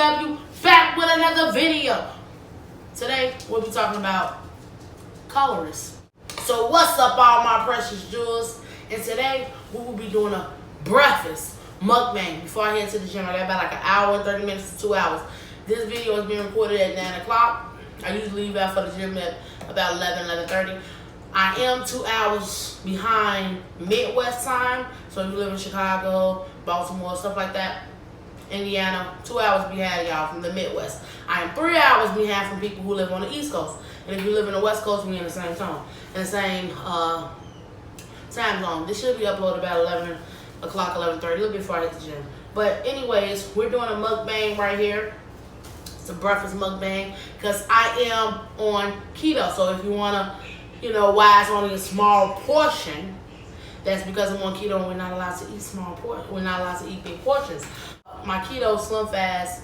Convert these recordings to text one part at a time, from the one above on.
WW, back with another video. Today, we'll be talking about colorists. So what's up, all my precious jewels? And today, we will be doing a breakfast mukbang. Before I head to the gym, I got about like an hour and 30 minutes to 2 hours. This video is being recorded at 9 o'clock. I usually leave out for the gym at about 11:30. I am 2 hours behind Midwest time. So if you live in Chicago, Baltimore, stuff like that, Indiana, 2 hours behind y'all from the Midwest. I am 3 hours behind from people who live on the East Coast. And if you live in the West Coast, we're in the same zone, in the same time zone. This should be uploaded about 11 o'clock, 11:30, a little bit before I hit the gym. But anyways, we're doing a mukbang right here. It's a breakfast mukbang because I am on keto. So if you wanna, why it's only a small portion, that's because I'm on keto and we're not allowed to eat small portions. We're not allowed to eat big portions. My keto slim fast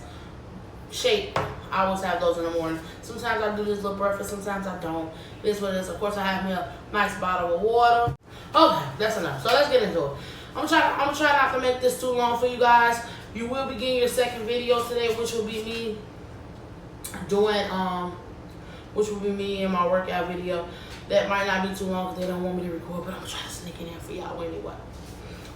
shake, I always have those in the morning. Sometimes I do this little breakfast, sometimes I don't. This is what it is. Of course, I have me a nice bottle of water. Okay, that's enough. So let's get into it. I'm gonna try not to make this too long for you guys. You will be getting your second video today, which will be me doing in my workout video. That might not be too long because they don't want me to record, but I'm gonna try to sneak it in for y'all anyway.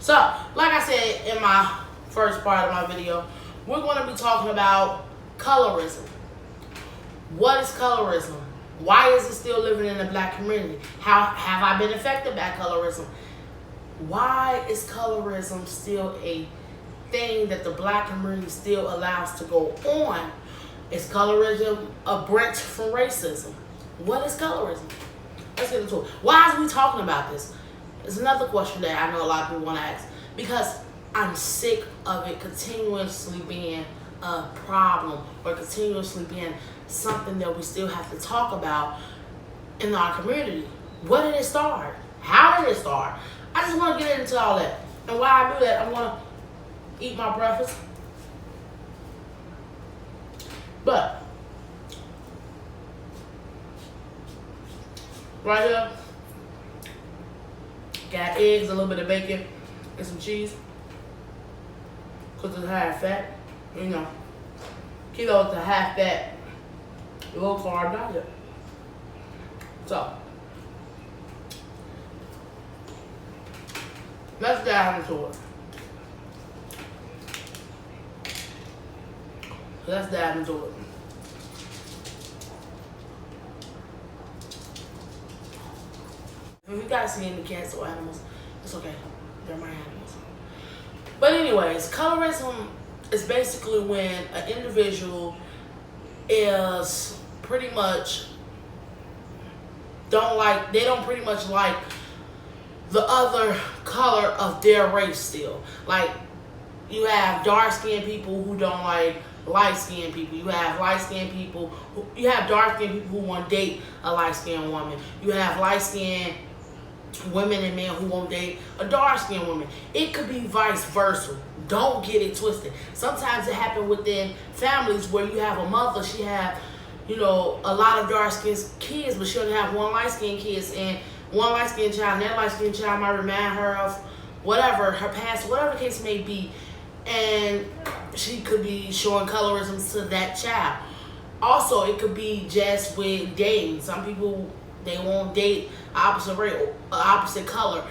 So, like I said in my first part of my video, we're going to be talking about colorism. What is colorism? Why is it still living in the black community? How have I been affected by colorism? Why is colorism still a thing that the black community still allows to go on? Is colorism a branch from racism? What is colorism? Let's get into it. Why are we talking about this? It's another question that I know a lot of people want to ask. Because I'm sick of it continuously being a problem or continuously being something that we still have to talk about in our community. What did it start? How did it start? I just want to get into all that. And while I do that, I'm going to eat my breakfast. But right here, got eggs, a little bit of bacon, and some cheese. Because it's high fat. Keto is a high fat, low carb diet. So, let's dive into it. Let's dive into it. If you guys see any cats or animals, it's okay. They're my animals. But anyways, colorism is basically when an individual is pretty much they don't pretty much like the other color of their race still. Like, you have dark-skinned people who don't like light-skinned people. You have light-skinned people you have dark-skinned people who want to date a light-skinned woman. You have light-skinned women and men who won't date a dark-skinned woman. It could be vice versa. Don't get it twisted. Sometimes it happens within families where you have a mother, she have, a lot of dark-skinned kids, but she only have one light-skinned kids, and one light-skinned child, and that light-skinned child might remind her of whatever, her past, whatever the case may be, and she could be showing colorism to that child. Also, it could be just with dating. Some people, they won't date opposite race, opposite color,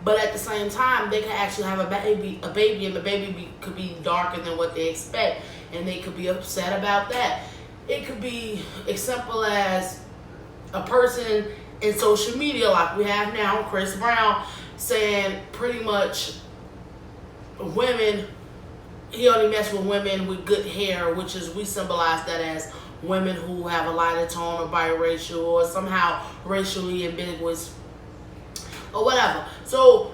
but at the same time, they can actually have a baby, and the baby could be darker than what they expect, and they could be upset about that. It could be as simple as a person in social media, like we have now, Chris Brown, saying pretty much women, he only mess with women with good hair, which is, we symbolize that as women who have a lighter tone or biracial or somehow racially ambiguous or whatever. So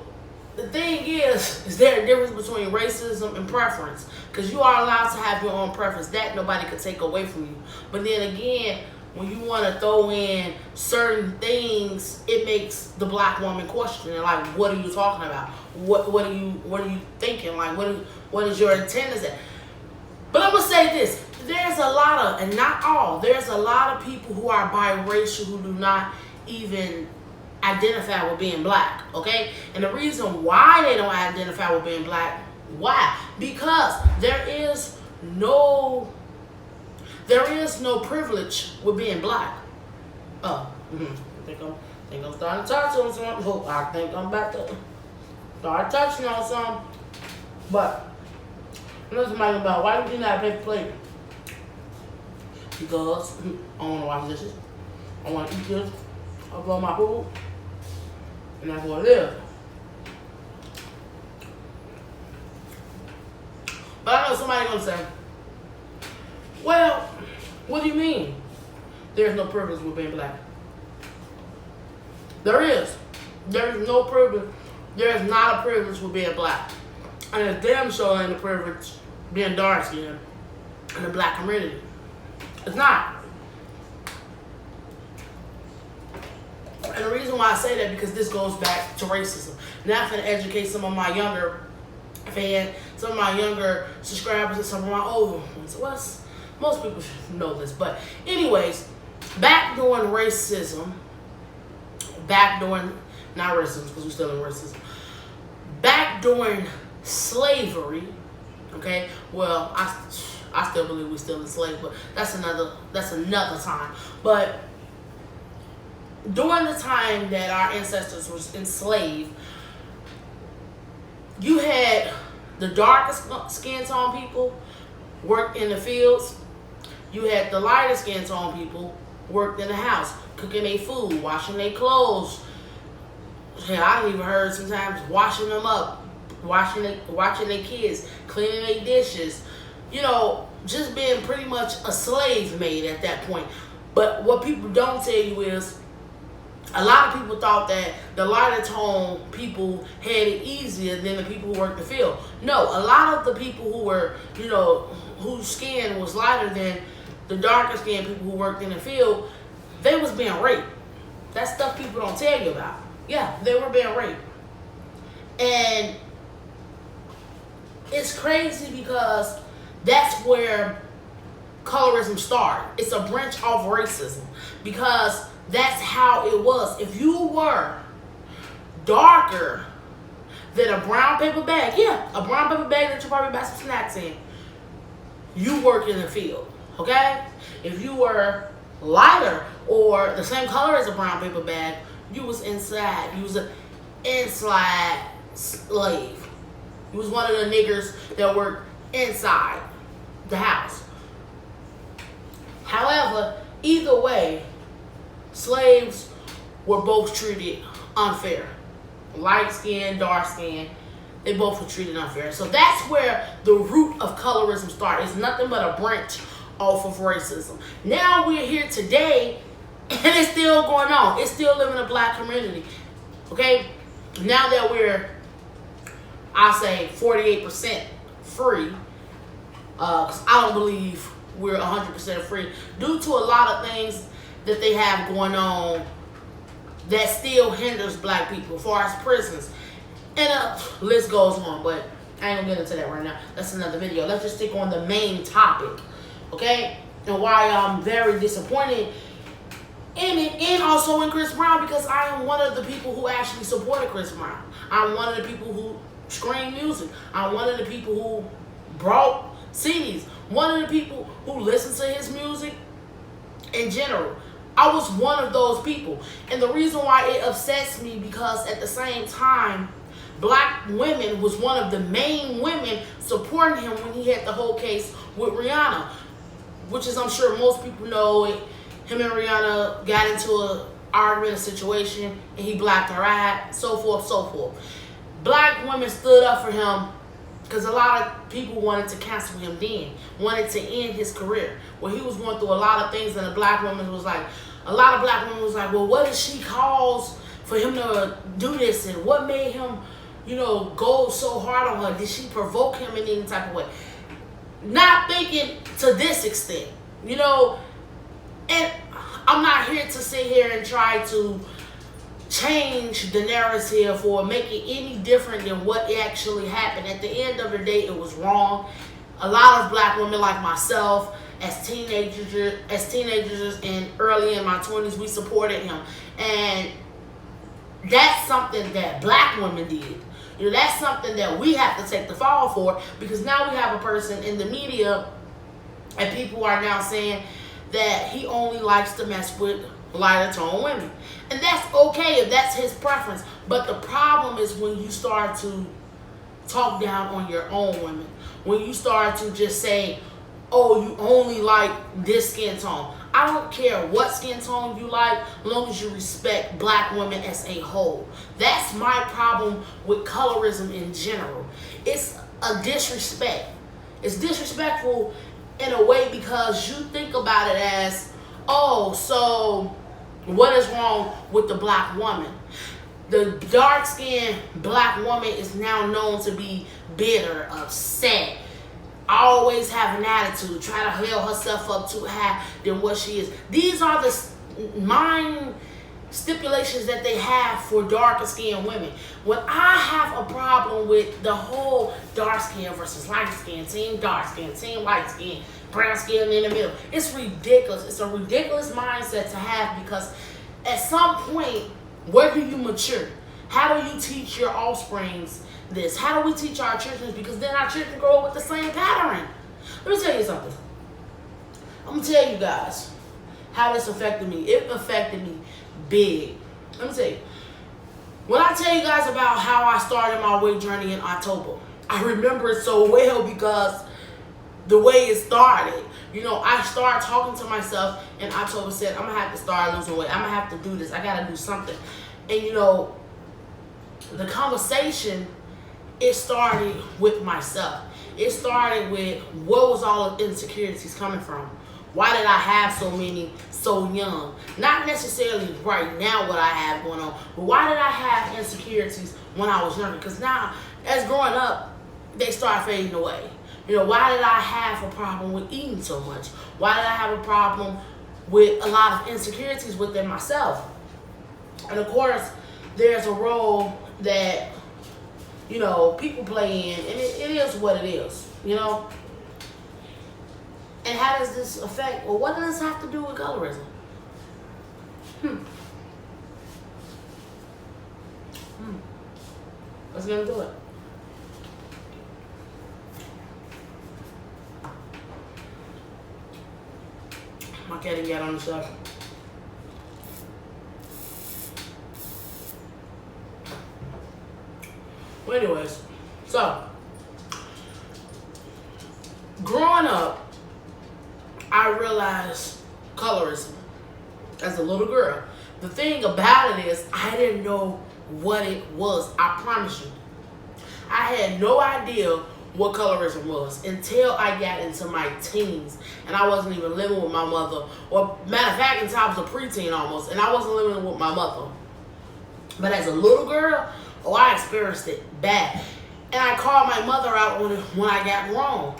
the thing is there a difference between racism and preference? Because you are allowed to have your own preference. That nobody could take away from you. But then again, when you want to throw in certain things, it makes the black woman question, like, what are you talking about? What are you thinking? Like, what is your intent? Is that? But I'm gonna say this: there's a lot of, and not all, there's a lot of people who are biracial who do not even identify with being black. Okay, and the reason why they don't identify with being black, why? Because there is no There is no privilege with being black. Oh, I think I'm starting to touch on something. Oh, I think I'm about to start touching on something. But let's talk about why do you not pay for plate? Because I want to wash dishes. I want to eat this. I blow my food. And that's what it is. But I know somebody gonna say, well, what do you mean there's no privilege with being black? There is. There is no privilege. There is not a privilege with being black. And it's damn sure ain't a privilege being dark skinned in the black community. It's not. And the reason why I say that because this goes back to racism. Now I'm going to educate some of my younger fans, some of my younger subscribers, and some of my older ones. Well, most people should know this. But anyways, back during racism, not racism because we're still in racism, back during slavery, okay, well, I still believe we're still enslaved, but that's another time. But during the time that our ancestors was enslaved, you had the darkest skin tone people work in the fields. You had the lighter skin tone people worked in the house, cooking their food, washing their clothes. Hell, I even heard sometimes washing them up, watching their kids, cleaning their dishes. You know, just being pretty much a slave maid at that point. But what people don't tell you is, a lot of people thought that the lighter tone people had it easier than the people who worked the field. No, a lot of the people who were, you know, whose skin was lighter than the darker skinned people who worked in the field, they was being raped. That's stuff people don't tell you about. Yeah, they were being raped. And it's crazy because that's where colorism started. It's a branch off racism because that's how it was. If you were darker than a brown paper bag, a brown paper bag that you probably buy some snacks in, you work in the field, okay? If you were lighter or the same color as a brown paper bag, you was inside. You was an inside slave. You was one of the niggers that worked inside the house. However, either way, slaves were both treated unfair. Light skin, dark skin, they both were treated unfair. So that's where the root of colorism started. It's nothing but a branch off of racism. Now we're here today, and it's still going on. It's still living in the black community. Okay? Now that we're, I'll say 48% free, because I don't believe we're 100% free, due to a lot of things that they have going on that still hinders black people as far as prisons. And list goes on, but I ain't gonna get into that right now. That's another video. Let's just stick on the main topic, okay? And why I'm very disappointed in it, and also in Chris Brown, because I am one of the people who actually supported Chris Brown. I'm one of the people who scream music. I'm one of the people who brought CDs. One of the people who listened to his music in general. I was one of those people. And the reason why it upsets me, because at the same time, black women was one of the main women supporting him when he had the whole case with Rihanna, which is, I'm sure most people know, him and Rihanna got into an argument situation and he blacked her out, so forth, so forth. Black women stood up for him because a lot of people wanted to cancel him then, wanted to end his career. Well, he was going through a lot of things, and a lot of black women was like, well, what did she cause for him to do this, and what made him, you know, go so hard on her? Did she provoke him in any type of way? Not thinking to this extent, you know. And I'm not here to sit here and try to change the narrative or make it any different than what actually happened. At the end of the day, it was wrong. A lot of black women like myself, as teenagers and early in my 20s, we supported him. And that's something that black women did. You know, that's something that we have to take the fall for, because now we have a person in the media And people are now saying that he only likes to mess with lighter tone women. And that's okay if that's his preference. But the problem is when you start to talk down on your own women. When you start to just say, oh, you only like this skin tone. I don't care what skin tone you like, as long as you respect black women as a whole. That's my problem with colorism in general. It's a disrespect. It's disrespectful in a way because you think about it as, oh, so what is wrong with the black woman? The dark-skinned black woman is now known to be bitter, upset, always have an attitude, try to hold herself up too high than what she is. These are the mind stipulations that they have for darker skinned women. When I have a problem with the whole dark skin versus light skin, team dark skin, team light skin, brown skin in the middle, it's ridiculous. It's a ridiculous mindset to have because at some point, where do you mature? How do you teach your offsprings this? How do we teach our children? Because then our children grow up with the same pattern. Let me tell you something. I'm going to tell you guys how this affected me. It affected me big. Let me tell you. When I tell you guys about how I started my weight journey in October, I remember it so well because the way it started. You know, I started talking to myself in October, said, I'm going to have to start losing weight. I'm going to have to do this. I got to do something. And, you know, the conversation, it started with myself. It started with what was all the insecurities coming from? Why did I have so many so young? Not necessarily right now what I have going on, but why did I have insecurities when I was younger? Because now, as growing up, they start fading away. You know, why did I have a problem with eating so much? Why did I have a problem with a lot of insecurities within myself? And of course, there's a role that, you know, people play in, and it is what it is, you know? And how does this affect, well, what does this have to do with colorism? Let's get into it. My cat didn't get on the shelf. Well, anyways, so growing up, I realized colorism as a little girl. The thing about it is I didn't know what it was. I promise you. I had no idea what colorism was until I got into my teens and I wasn't even living with my mother, or matter of fact, until I was a preteen almost, and I wasn't living with my mother. But as a little girl, oh, I experienced it bad. And I called my mother out when I got wrong.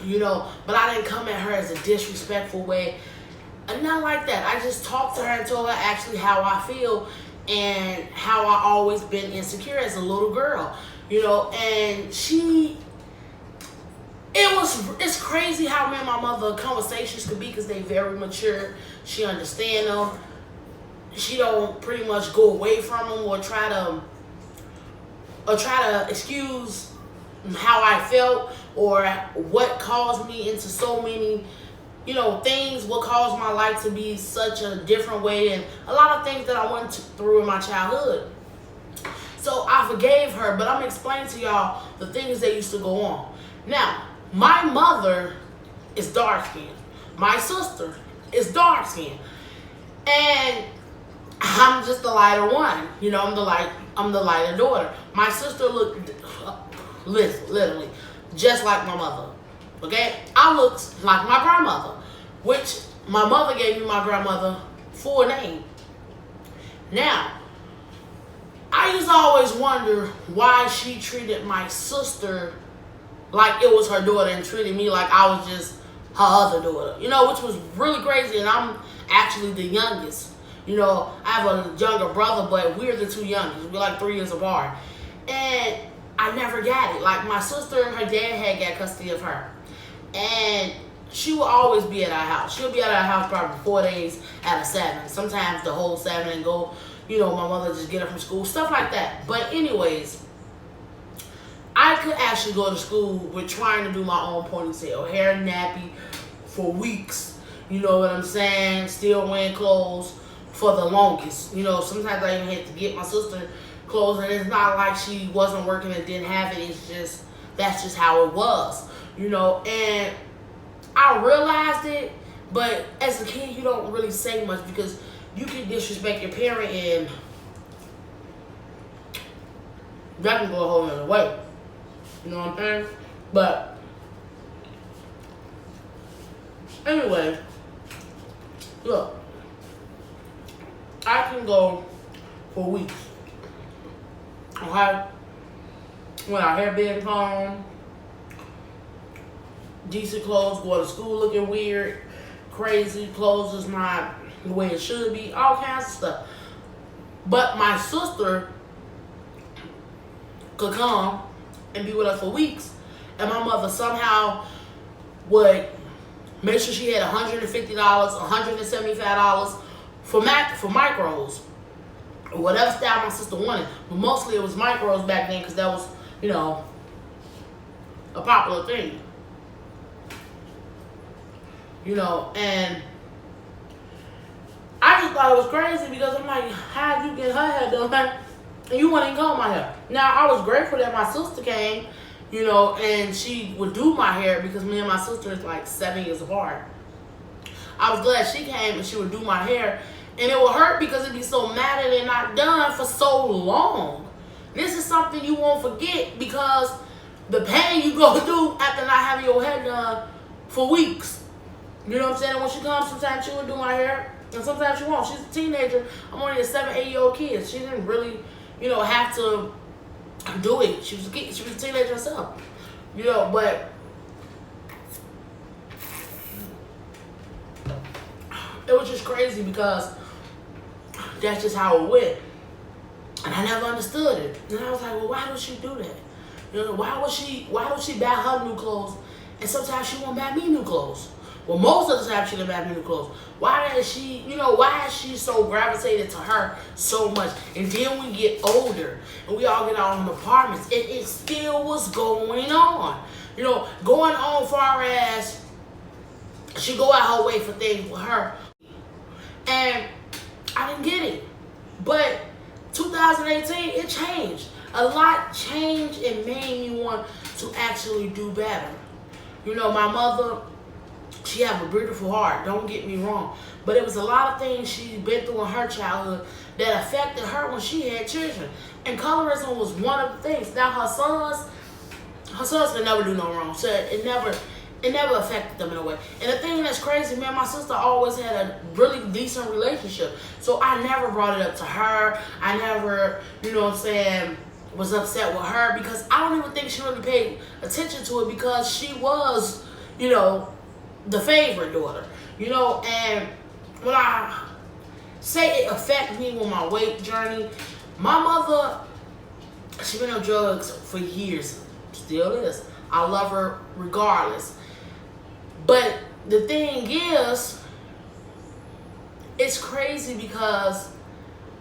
You know, but I didn't come at her as a disrespectful way. And not like that. I just talked to her and told her actually how I feel and how I always been insecure as a little girl. You know, and it's crazy how me and my mother conversations could be because they very mature. She understand them. She don't pretty much go away from them or try to excuse how I felt or what caused me into so many, you know, things, what caused my life to be such a different way, and a lot of things that I went through in my childhood. So I forgave her, but I'm explaining to y'all the things that used to go on. Now, my mother is dark-skinned. My sister is dark-skinned. And I'm just the lighter one. You know, I'm the lighter daughter. My sister looked literally just like my mother. Okay? I looked like my grandmother, which my mother gave me my grandmother full name. Now, I used to always wonder why she treated my sister like it was her daughter and treated me like I was just her other daughter. You know, which was really crazy, and I'm actually the youngest. You know, I have a younger brother, but we're the two youngest. We're like 3 years apart. And I never got it. Like, my sister, her dad had got custody of her. And she will always be at our house. She'll be at our house probably 4 days out of 7. Sometimes the whole 7 and go, you know, my mother just get her from school, stuff like that. But anyways, I could actually go to school with trying to do my own ponytail, hair nappy for weeks. You know what I'm saying? Still wearing clothes for the longest. You know, sometimes I even had to get my sister clothes, and it's not like she wasn't working and didn't have it. It's just, that's just how it was. You know, and I realized it, but as a kid, you don't really say much because you can disrespect your parent and that can go a whole other way. You know what I'm saying? But anyway, look, I can go for weeks. Okay? When our hair being home, decent clothes, go to school looking weird, crazy, clothes is not the way it should be, all kinds of stuff. But my sister could come and be with us for weeks, and my mother somehow would make sure she had $150, $175 for micros, or whatever style my sister wanted. But mostly it was micros back then because that was, you know, a popular thing. You know, and I just thought it was crazy because I'm like, how'd you get her hair done? Like, and you wouldn't comb my hair. Now, I was grateful that my sister came, you know, and she would do my hair because me and my sister is like 7 years apart. I was glad she came and she would do my hair. And it would hurt because it'd be so matted and not done for so long. This is something you won't forget because the pain you go through after not having your hair done for weeks. You know what I'm saying? And when she comes, sometimes she would do my hair, and sometimes she won't. She's a teenager. I'm only a 7, 8-year-old kid. She didn't really, you know, have to do it. She was a kid. She was a teenager herself. You know, but it was just crazy because that's just how it went. And I never understood it. And I was like, well, why does she do that? You know, why would she buy her new clothes and sometimes she won't buy me new clothes? Well, most of the time she didn't buy me new clothes. Why is she so gravitated to her so much? And then we get older and we all get out in apartments. It still was going on. You know, going on far as she go out her way for things with her. And I didn't get it. But 2018, it changed. A lot changed and made me want to actually do better. You know, my mother, she have a beautiful heart, don't get me wrong. But it was a lot of things she's been through in her childhood that affected her when she had children. And colorism was one of the things. Now her sons can never do no wrong. So it never affected them in a way. And the thing that's crazy, me and my sister always had a really decent relationship. So I never brought it up to her. I never, you know what I'm saying, was upset with her because I don't even think she really paid attention to it because she was, you know, the favorite daughter. You know, and when I say it affected me with my weight journey, my mother, she been on drugs for years. Still is. I love her regardless. But the thing is, it's crazy because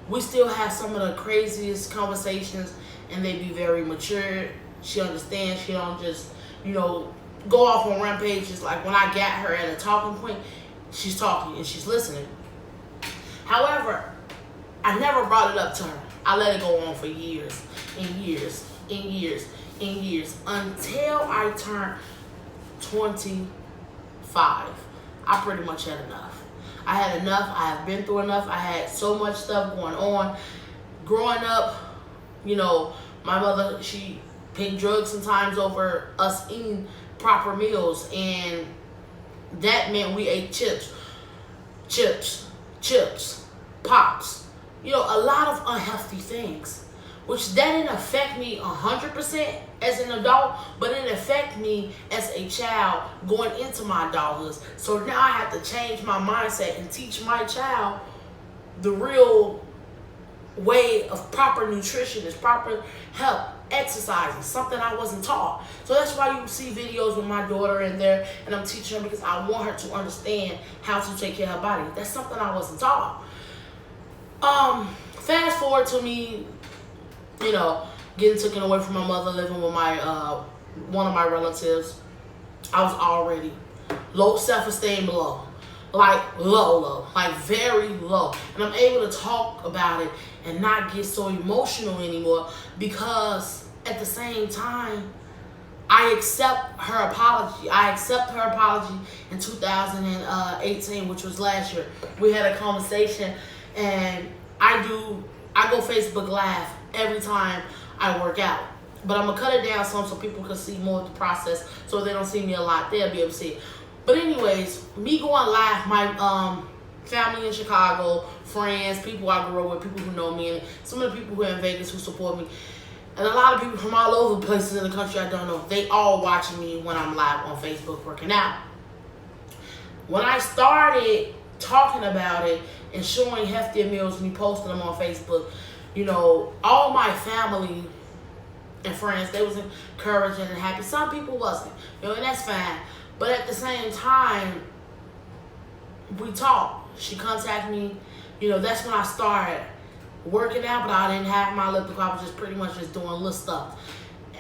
we still have some of the craziest conversations and they be very mature. She understands. She don't just, you know, go off on rampages. Like when I got her at a talking point, she's talking and she's listening. However, I never brought it up to her. I let it go on for years and years and years and years until I turned 25. I pretty much had enough. I had enough. I have been through enough. I had so much stuff going on. Growing up, you know, my mother, she picked drugs sometimes over us eating proper meals, and that meant we ate chips, pops, you know, a lot of unhealthy things, which that didn't affect me 100% as an adult, but it affected me as a child going into my adulthood. So now I have to change my mindset and teach my child the real way of proper nutrition, is proper health, exercising, something I wasn't taught. So that's why you see videos with my daughter in there, and I'm teaching her because I want her to understand how to take care of her body. That's something I wasn't taught. Fast forward to me, you know, getting taken away from my mother, living with my one of my relatives, I was already low self-esteem, low, like very low. And I'm able to talk about it and not get so emotional anymore, because at the same time, I accept her apology. I accept her apology in 2018, which was last year. We had a conversation, and I go Facebook Live every time I work out. But I'm going to cut it down some so people can see more of the process. So if they don't see me a lot, they'll be able to see it. But anyways, me going live, my family in Chicago, friends, people I grew up with, people who know me, and some of the people who are in Vegas who support me, and a lot of people from all over the places in the country I don't know, they all watching me when I'm live on Facebook working out. When I started talking about it and showing heftier meals, me posting them on Facebook, you know, all my family and friends, they was encouraging and happy. Some people wasn't, you know, and that's fine. But at the same time, we talked. She contacted me, you know, that's when I started working out, but I didn't have my elliptical. I was just pretty much just doing little stuff.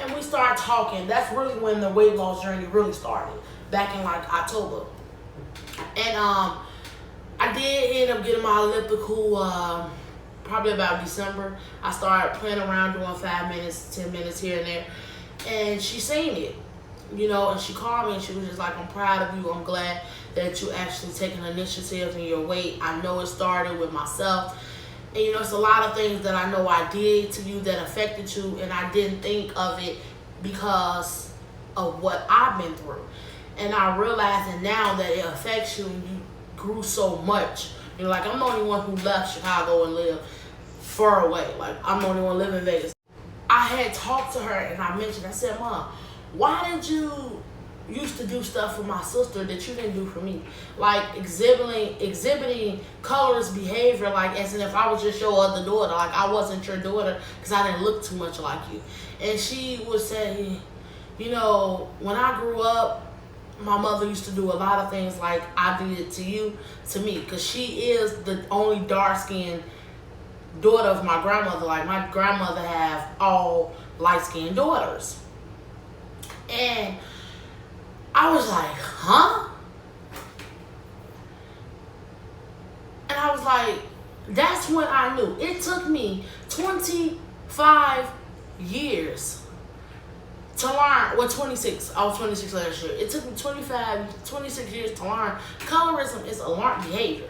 And we started talking. That's really when the weight loss journey really started, back in like October. And I did end up getting my elliptical probably about December. I started playing around doing 5 minutes, 10 minutes here and there. And she seen it, you know, and she called me and she was just like, I'm proud of you. I'm glad that you actually taking initiative in your weight. I know it started with myself. And, you know, it's a lot of things that I know I did to you that affected you, and I didn't think of it because of what I've been through. And I realizing now that it affects you and you grew so much. You know, like, I'm the only one who left Chicago and lived far away. Like, I'm the only one living in Vegas. I had talked to her and I mentioned, I said, Mom, why did you used to do stuff for my sister that you didn't do for me? Like exhibiting colorist behavior, like as if I was just your other daughter, like I wasn't your daughter because I didn't look too much like you. And she would say, you know, when I grew up, my mother used to do a lot of things like I did to you, to me, because she is the only dark-skinned daughter of my grandmother. Like, my grandmother have all light-skinned daughters. And I was like, huh? And I was like, that's when I knew. It took me 25 years to learn, well, 26. I was 26 last year. It took me 26 years to learn colorism is a learned behavior.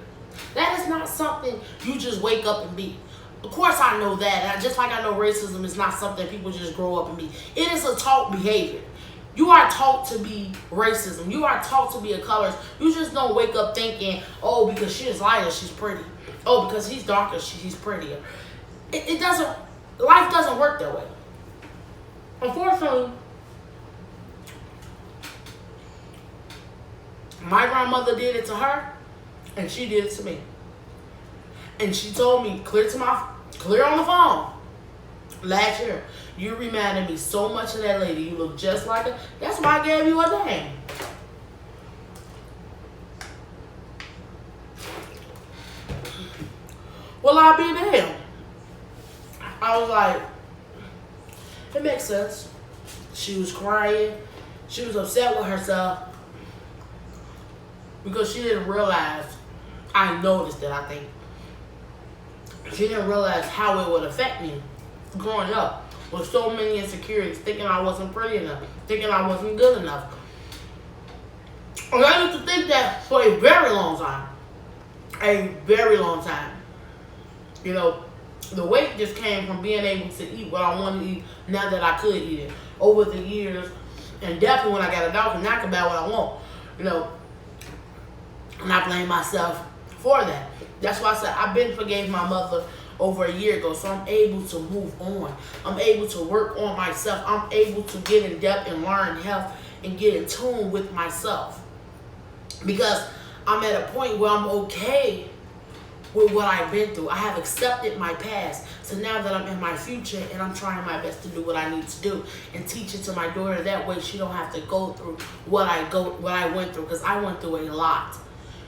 That is not something you just wake up and be. Of course I know that. Just like I know racism is not something people just grow up and be. It is a taught behavior. You are taught to be racism. You are taught to be a colorist. You just don't wake up thinking, oh, because she is lighter, she's pretty. Oh, because he's darker, she's prettier. It doesn't, life doesn't work that way. Unfortunately, my grandmother did it to her, and she did it to me. And she told me, clear on the phone, last year, you reminded me so much of that lady. You look just like her. That's why I gave you a name. Well, I'll be damned. I was like, it makes sense. She was crying. She was upset with herself because she didn't realize, I noticed it, I think. She didn't realize how it would affect me growing up with so many insecurities, thinking I wasn't pretty enough, thinking I wasn't good enough. And I used to think that for a very long time. A very long time. You know, the weight just came from being able to eat what I wanted to eat now that I could eat it. Over the years, and definitely when I got a doctor, and I can buy what I want. You know, and I blame myself for that. That's why I said I've been forgave my mother over a year ago, so I'm able to move on. I'm able to work on myself. I'm able to get in depth and learn health and get in tune with myself. Because I'm at a point where I'm okay with what I've been through. I have accepted my past. So now that I'm in my future and I'm trying my best to do what I need to do and teach it to my daughter, that way she don't have to go through what I went through, because I went through a lot.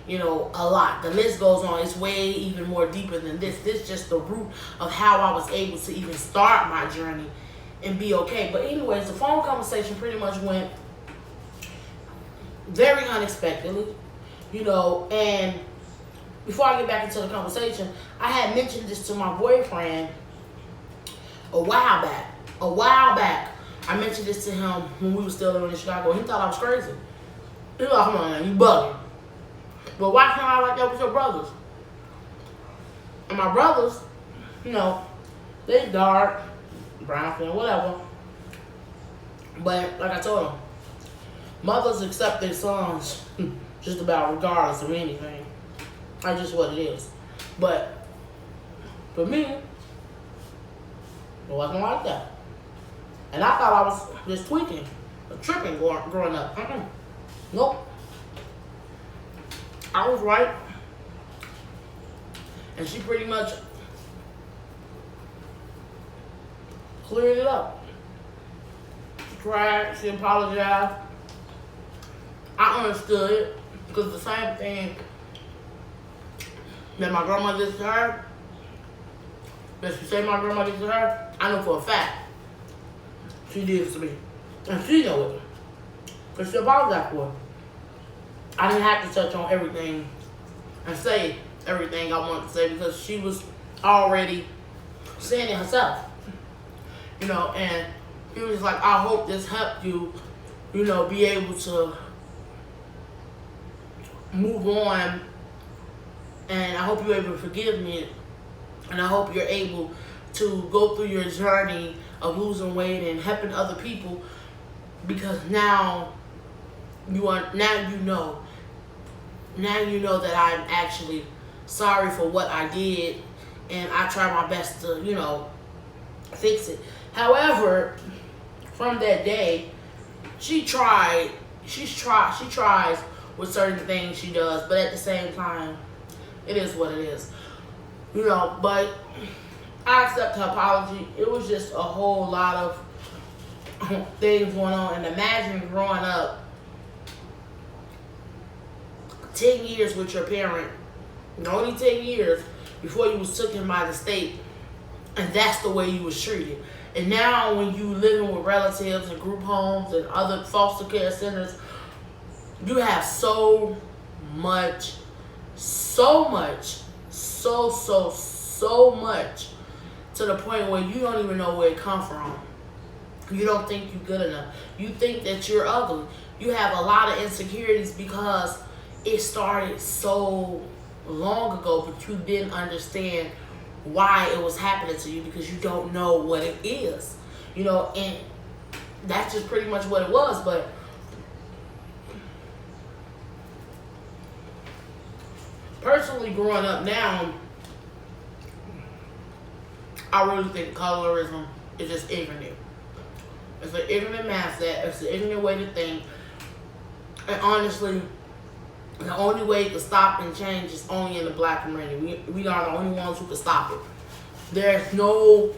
You know, a lot. The list goes on. It's way even more deeper than this. This is just the root of how I was able to even start my journey and be okay. But anyways, the phone conversation pretty much went very unexpectedly, you know. And before I get back into the conversation, I had mentioned this to my boyfriend a while back. I mentioned this to him when we were still living in Chicago. He thought I was crazy. He was like, come on, man, you bugging. But why can't I like that with your brothers? And my brothers, you know, they dark, brown skin, whatever. But like I told him, mothers accept their sons just about regardless of anything. That's just what it is. But for me, it wasn't like that. And I thought I was just tweaking, or tripping growing up. Nope. I was right. And she pretty much cleared it up. She cried, she apologized. I understood it, because the same thing that my grandma did to her, that she said my grandma did to her, I know for a fact she did it to me. And she know it, because she apologized for it. I didn't have to touch on everything and say everything I wanted to say, because she was already saying it herself. You know, and he was like, I hope this helped you, you know, be able to move on, and I hope you're able to forgive me, and I hope you're able to go through your journey of losing weight and helping other people, because now you know that I'm actually sorry for what I did, and I try my best to, you know, fix it. However, from that day, she tries with certain things she does, but at the same time, it is what it is, you know. But I accept her apology. It was just a whole lot of things going on, and imagine growing up 10 years with your parent, only 10 years before you was taken by the state, and that's the way you was treated. And now when you living with relatives and group homes and other foster care centers, you have so much to the point where you don't even know where it come from. You don't think you're good enough. You think that you're ugly. You have a lot of insecurities because it started so long ago, but you didn't understand why it was happening to you, because you don't know what it is, you know. And that's just pretty much what it was. But personally, growing up now, I really think colorism is just ignorant. It's an ignorant mindset. It's an ignorant way to think. And honestly, the only way to stop and change is only in the black community. We are the only ones who can stop it. There's no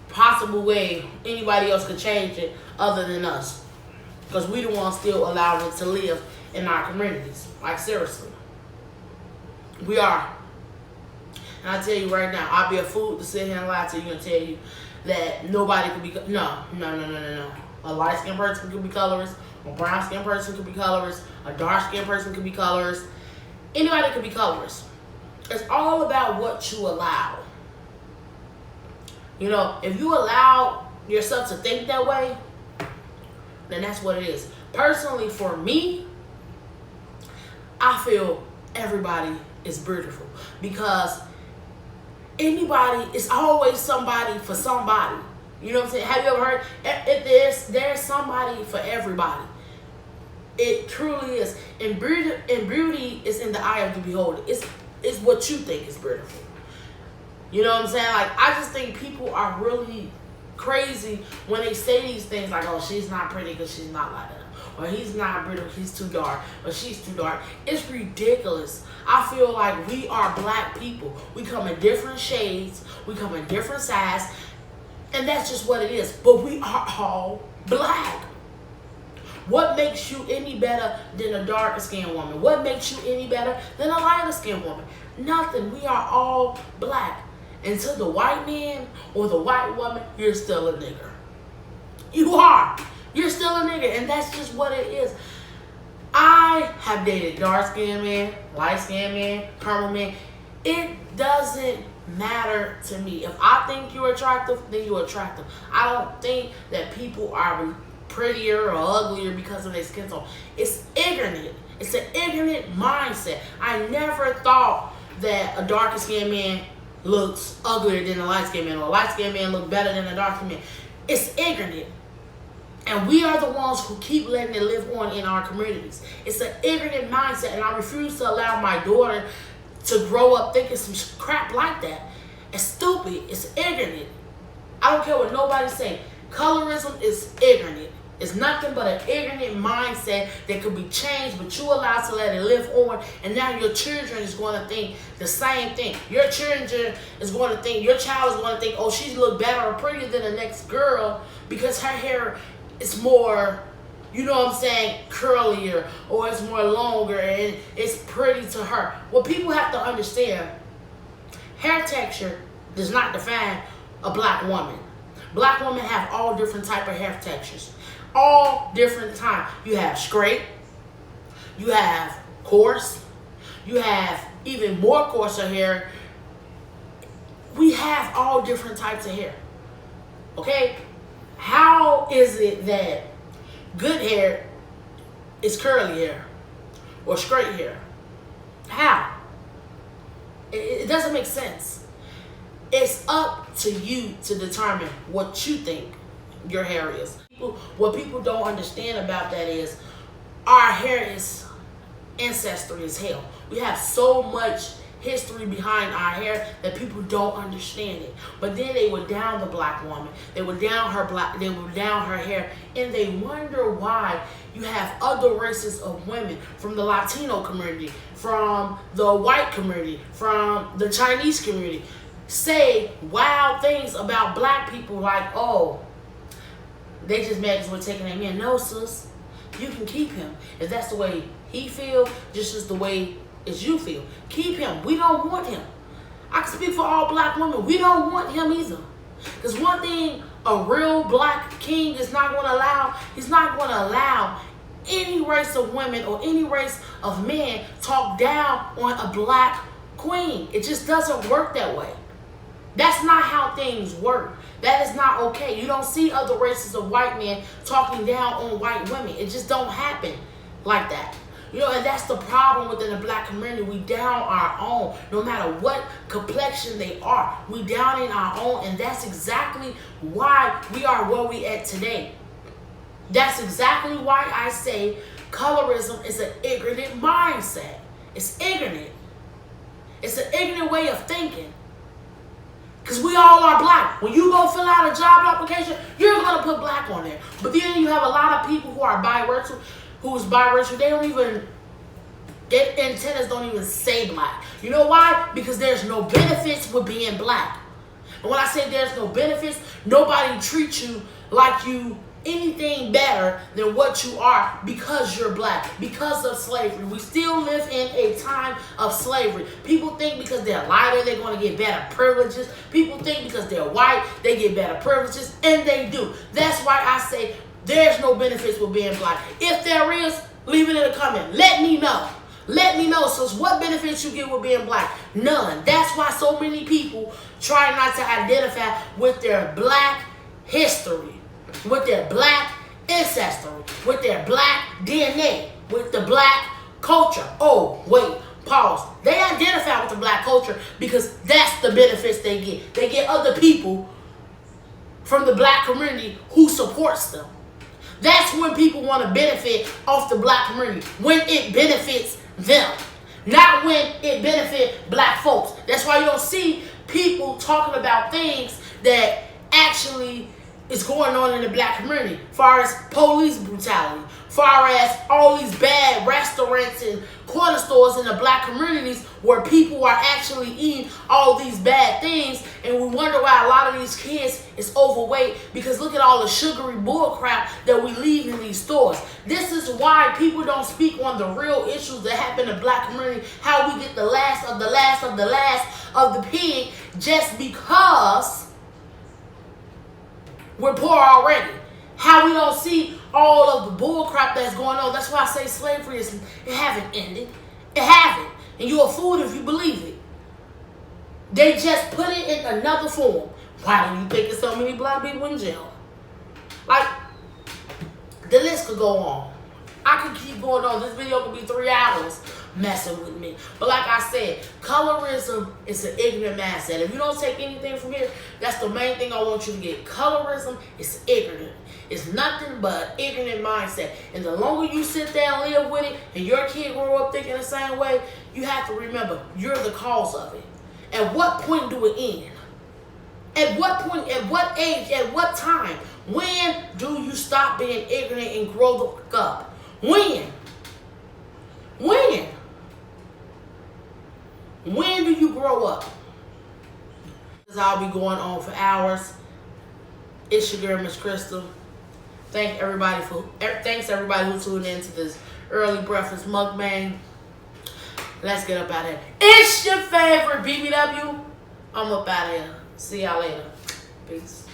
possible way anybody else could change it other than us, because we the ones still allowing it to live in our communities. Like, seriously, we are. And I tell you right now, I'll be a fool to sit here and lie to you and tell you that nobody could be. No. A light-skinned person could be colorist. A brown-skinned person could be colorist. A dark-skinned person could be colorist. Anybody could be colorist. It's all about what you allow. You know, if you allow yourself to think that way, then that's what it is. Personally, for me, I feel everybody is beautiful, because anybody is always somebody for somebody. You know what I'm saying? Have you ever heard? There's somebody for everybody. It truly is. And beauty is in the eye of the beholder. It's what you think is beautiful. You know what I'm saying? Like, I just think people are really crazy when they say these things like, oh, she's not pretty because she's not like that. Or he's not pretty because he's too dark. Or she's too dark. It's ridiculous. I feel like we are black people. We come in different shades. We come in different sizes. And that's just what it is. But we are all black. What makes you any better than a darker skinned woman? What makes you any better than a lighter skinned woman? Nothing. We are all black. And to the white man or the white woman, you're still a nigger. You are. You're still a nigga, and that's just what it is. I have dated dark-skinned men, light-skinned men, caramel men. It doesn't matter to me. If I think you're attractive, then you're attractive. I don't think that people are prettier or uglier because of their skin tone. It's ignorant. It's an ignorant mindset. I never thought that a darker-skinned man looks uglier than a light-skinned man, or a light-skinned man look better than a dark-skinned man. It's ignorant. And we are the ones who keep letting it live on in our communities. It's an ignorant mindset, and I refuse to allow my daughter to grow up thinking some crap like that. It's stupid. It's ignorant. I don't care what nobody's saying. Colorism is ignorant. It's nothing but an ignorant mindset that could be changed, but you allow to let it live on, and now your children is going to think the same thing. Your children is going to think, your child is going to think, oh, she look better or prettier than the next girl because her hair is more, you know what I'm saying, curlier, or it's more longer and it's pretty to her. Well, people have to understand, hair texture does not define a black woman. Black women have all different type of hair textures. All different time. You have straight, you have coarse, you have even more coarser hair. We have all different types of hair. Okay? How is it that good hair is curly hair or straight hair? How? It doesn't make sense. It's up to you to determine what you think your hair is. What people don't understand about that is our hair is ancestry as hell. We have so much history behind our hair that people don't understand it. But then they would down the black woman. They would down her hair, and they wonder why you have other races of women from the Latino community, from the white community, from the Chinese community say wild things about black people like, oh, they just mad because we're taking their man. No, sis. You can keep him. If that's the way he feel, just as the way as you feel. Keep him. We don't want him. I can speak for all black women. We don't want him either. Because one thing a real black king is not going to allow, he's not going to allow any race of women or any race of men talk down on a black queen. It just doesn't work that way. That's not how things work. That is not okay. You don't see other races of white men talking down on white women. It just don't happen like that. You know, and that's the problem within the black community. We down our own, no matter what complexion they are. We down in our own, and that's exactly why we are where we at today. That's exactly why I say colorism is an ignorant mindset. It's ignorant. It's an ignorant way of thinking. Because we all are black. When you go fill out a job application, you're going to put black on there. But then you have a lot of people who are biracial, they don't even, their antennas don't even say black. You know why? Because there's no benefits with being black. And when I say there's no benefits, nobody treats you like you anything better than what you are because you're black, because of slavery. We still live in a time of slavery. People think because they're lighter, they're going to get better privileges. People think because they're white, they get better privileges, and they do. That's why I say there's no benefits with being black. If there is, leave it in the comment. Let me know. Let me know. So what benefits you get with being black? None. That's why so many people try not to identify with their black history, with their black ancestry, with their black DNA, with the black culture. Oh, wait, pause. They identify with the black culture because that's the benefits they get. They get other people from the black community who supports them. That's when people want to benefit off the black community, when it benefits them, not when it benefits black folks. That's why you don't see people talking about things that actually is going on in the black community, far as police brutality, far as all these bad restaurants and corner stores in the black communities where people are actually eating all these bad things, and we wonder why a lot of these kids is overweight because look at all the sugary bull crap that we leave in these stores. This is why people don't speak on the real issues that happen in the black community, how we get the last of the last of the last of the pig just because we're poor already. How we don't see all of the bull crap that's going on. That's why I say slavery it haven't ended. It haven't. And you're a fool if you believe it. They just put it in another form. Why do you think there's so many black people in jail? Like, the list could go on. I could keep going on. This video could be 3 hours messing with me. But like I said, colorism is an ignorant mindset. If you don't take anything from here, that's the main thing I want you to get. Colorism is ignorant. It's nothing but an ignorant mindset. And the longer you sit there and live with it, and your kid grow up thinking the same way, you have to remember, you're the cause of it. At what point do it end? At what point, at what age, at what time? When do you stop being ignorant and grow the fuck up? When? When? When do you grow up? I'll be going on for hours. It's your girl, Miss Crystal. Thanks everybody who tuned in to this early breakfast mukbang. Let's get up out of here. It's your favorite BBW. I'm up out of here. See y'all later. Peace.